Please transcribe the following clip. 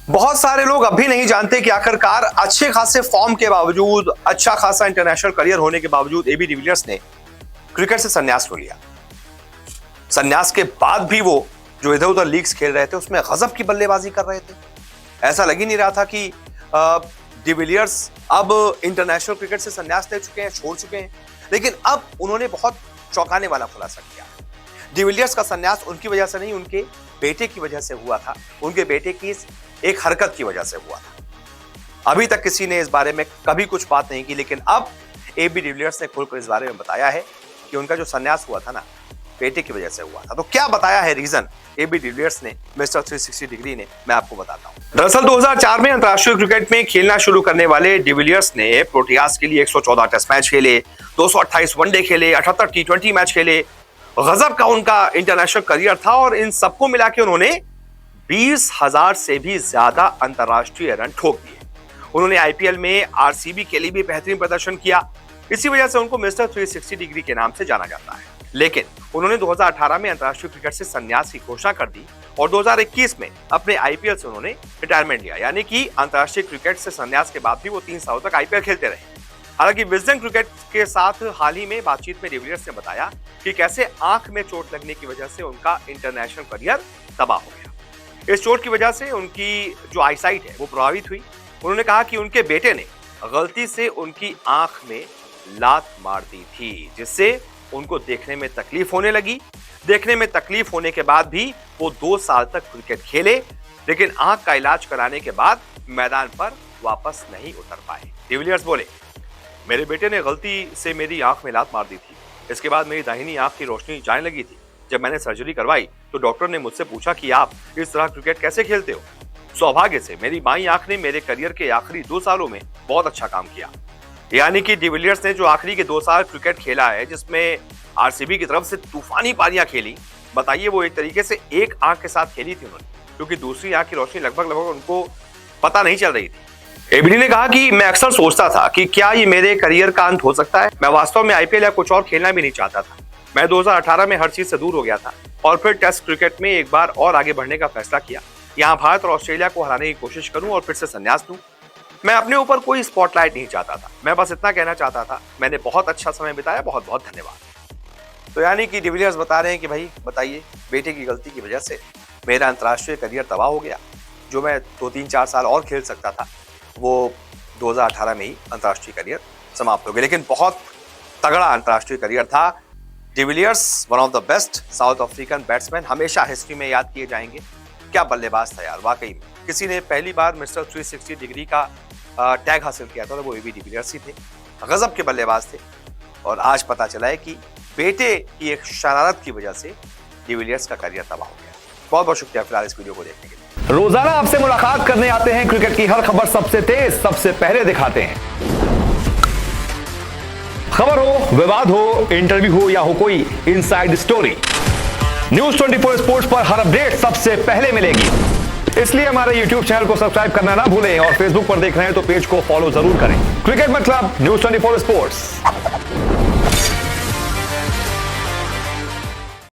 बहुत सारे लोग अभी नहीं जानते कि आखिरकार अच्छे खासे फॉर्म के बावजूद, अच्छा खासा इंटरनेशनल करियर होने के बावजूद एबी डिविलियर्स ने क्रिकेट से संन्यास ले लिया। संन्यास के बाद भी वो जो इधर उधर लीग्स खेल रहे थे उसमें गजब की बल्लेबाजी कर रहे थे। ऐसा लग ही नहीं रहा था कि डिविलियर्स अब इंटरनेशनल क्रिकेट से संन्यास ले चुके हैं, छोड़ चुके हैं। लेकिन अब उन्होंने बहुत चौंकाने वाला खुलासा किया। डिविलियर्स का संन्यास उनकी वजह से नहीं, उनके बेटे की वजह से हुआ था। उनके बेटे की एक हरकत की वजह से हुआ था। अभी तक किसी ने इस बारे में कभी कुछ बात नहीं की, लेकिन अब एबी डिविलियर्स ने खुलकर इस बारे में बताया है कि उनका जो संन्यास हुआ था ना, बेटे की वजह से हुआ था। तो क्या बताया है रीजन एबी डिविलियर्स ने, मिस्टर 360 डिग्री ने, मैं आपको बताता हूं। दरअसल 2004 में अंतरराष्ट्रीय क्रिकेट में खेलना शुरू करने वाले डिविलियर्स ने प्रोटियास के लिए 114 टेस्ट मैच खेले, 228 वनडे खेले, 78 टी20 मैच खेले। गजब का उनका इंटरनेशनल करियर था और इन सबको मिला के उन्होंने 20,000 से भी ज्यादा अंतरराष्ट्रीय रन ठोक दिए। उन्होंने आईपीएल में आरसीबी के लिए भी बेहतरीन प्रदर्शन किया। इसी वजह से उनको मिस्टर 360 डिग्री के नाम से जाना जाता है। लेकिन उन्होंने 2018 में अंतरराष्ट्रीय क्रिकेट से संन्यास की घोषणा कर दी और 2021 में अपने आईपीएल से उन्होंने रिटायरमेंट लिया। यानी कि अंतरराष्ट्रीय क्रिकेट से संन्यास के बाद भी वो 3 सालों तक आईपीएल खेलते रहे। हालांकि विजडन क्रिकेट के साथ हाल ही में बातचीत में डिविलियर्स ने बताया कि कैसे आंख में चोट लगने की वजह से उनका इंटरनेशनल करियर तबाह हो गया। इस चोट की वजह से उनकी जो आईसाइट है वो प्रभावित हुई। उन्होंने कहा कि उनके बेटे ने गलती से उनकी आंख में लात मार दी थी, जिससे उनको देखने में तकलीफ होने लगी। देखने में तकलीफ होने के बाद भी वो 2 साल तक क्रिकेट खेले, लेकिन आंख का इलाज कराने के बाद मैदान पर वापस नहीं उतर पाए। डिविलियर्स बोले, मेरे बेटे ने गलती से मेरी आंख में लात मार दी थी। इसके बाद मेरी दाहिनी आंख की रोशनी जाने लगी थी। जब मैंने सर्जरी करवाई तो डॉक्टर ने मुझसे पूछा कि आप इस तरह क्रिकेट कैसे खेलते हो। सौभाग्य से मेरी बाईं आंख ने मेरे करियर के आखिरी 2 सालों में बहुत अच्छा काम किया। यानी कि डिविलियर्स ने जो आखिरी के 2 साल क्रिकेट खेला है, जिसमें आरसीबी की तरफ से तूफानी पारियां खेली, बताइए वो एक तरीके से एक आंख के साथ खेली थी उन्होंने, क्योंकि दूसरी आंख की रोशनी लगभग उनको पता नहीं चल रही थी। एबीडी ने कहा कि मैं अक्सर सोचता था कि क्या ये मेरे करियर का अंत हो सकता है। मैं वास्तव में आईपीएल या कुछ और खेलना भी नहीं चाहता था। मैं 2018 में हर चीज से दूर हो गया था और फिर टेस्ट क्रिकेट में एक बार और आगे बढ़ने का फैसला किया। यहाँ भारत और ऑस्ट्रेलिया को हराने की कोशिश करूं और फिर से संन्यास लूं। मैं अपने ऊपर कोई स्पॉटलाइट नहीं चाहता था। मैं बस इतना कहना चाहता था, मैंने बहुत अच्छा समय बिताया, बहुत बहुत धन्यवाद। तो यानी कि डिविलियर्स बता रहे हैं कि भाई बताइए, बेटे की गलती की वजह से मेरा अंतर्राष्ट्रीय करियर तबाह हो गया। जो मैं 2-3-4 साल और खेल सकता था, वो 2018 में ही अंतर्राष्ट्रीय करियर समाप्त हो गया। लेकिन बहुत तगड़ा अंतर्राष्ट्रीय करियर था। De Villiers one of the best south African batsman, हमेशा हिस्ट्री में याद किए जाएंगे। क्या बल्लेबाज था यार, वाकई में। किसी ने पहली बार मिस्टर 360 डिग्री का टैग हासिल किया था तो वो एबी डिविलियर्स ही थे। गजब के बल्लेबाज थे और आज पता चला है कि बेटे की एक शरारत की वजह से डिविलियर्स का करियर तबाह हो गया। बहुत बहुत शुक्रिया फिलहाल इस वीडियो को देखने के लिए। रोजाना आपसे मुलाकात करने आते हैं, क्रिकेट की हर खबर सबसे तेज, सबसे पहले दिखाते हैं। खबर हो, विवाद हो, इंटरव्यू हो या हो कोई इनसाइड स्टोरी, न्यूज 24 स्पोर्ट्स पर हर अपडेट सबसे पहले मिलेगी। इसलिए हमारे YouTube चैनल को सब्सक्राइब करना ना भूलें और Facebook पर देख रहे हैं तो पेज को फॉलो जरूर करें। क्रिकेट मतलब न्यूज 24 स्पोर्ट्स।